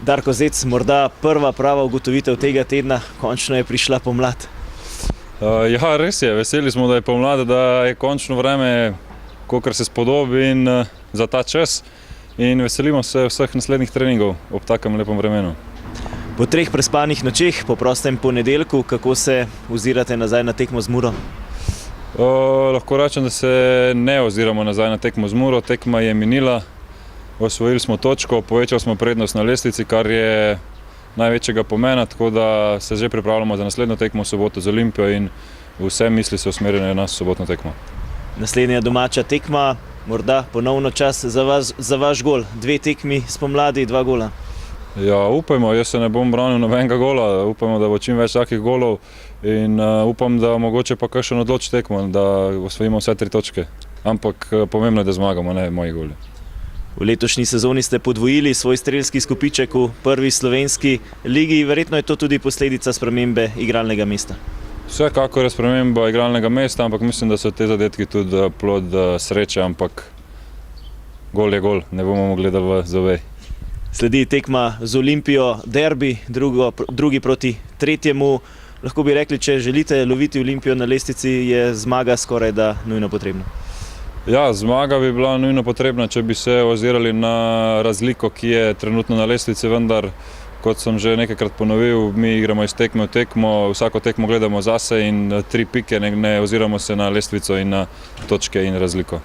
Darko Zec, morda prva prava ugotovitev tega tedna, končno je prišla pomlad. Ja, res je, veseli smo, da je pomlad, da je končno vreme, kakor se spodobi in za ta čas. In veselimo se vseh naslednjih treningov ob takem lepem vremenu. Po 3 prespanih nočeh, po prostem ponedeljku, kako se ozirate nazaj na tekmo z Muro? Lahko rečem, da se ne oziramo nazaj na tekmo z Muro. Tekma je minila, osvojili smo točko, povečali smo prednost na lestvici, kar je največjega pomena, tako da se že pripravljamo za naslednjo tekmo v soboto z Olimpijo in vse misli so usmerjene na sobotno tekmo. Naslednja domača tekma, morda ponovno čas za vaš gol. 2 tekmi spomladi, 2 gola. Ja, upajmo, jaz se ne bom branil nobenega gola, upajmo, da bo čim več takih golov in upam, da mogoče pa kakšen odloči tekmo, da osvojimo vse 3 točke. Ampak pomembno je, da zmagamo, ne moji goli. V letošnji sezoni ste podvojili svoj strelski izkupiček v prvi slovenski ligi, verjetno je to tudi posledica spremembe igralnega mesta. Vsekakor je sprememba igralnega mesta, ampak mislim, da so te zadetki tudi plod sreče, ampak gol je gol, ne bomo mogli gledati v zobej. Sledi tekma z Olimpijo, derbi, drugi proti tretjemu. Lahko bi rekli, če želite loviti Olimpijo na lestvici, je zmaga skoraj da nujno potrebna. Ja, zmaga bi bila nujno potrebna, če bi se ozirali na razliko, ki je trenutno na lestvici, vendar, kot sem že nekajkrat ponovil, mi igramo iz tekme v tekmo, vsako tekmo gledamo zase in 3 pike, ne oziramo se na lestvico in na točke in razliko.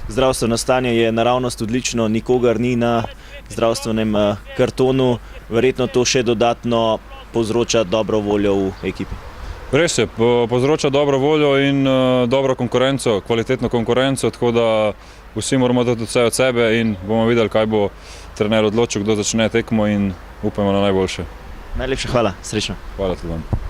Zdravstveno stanje je naravnost odlično, nikogar ni na zdravstvenem kartonu, verjetno to še dodatno povzroča dobro voljo v ekipi. Res je, povzroča dobro voljo in dobro konkurenco, kvalitetno konkurenco, tako da vsi moramo dati vse od sebe in bomo videli, kaj bo trener odločil, kdo začne tekmo in upamo na najboljše. Najlepša hvala, srečno. Hvala tudi vam.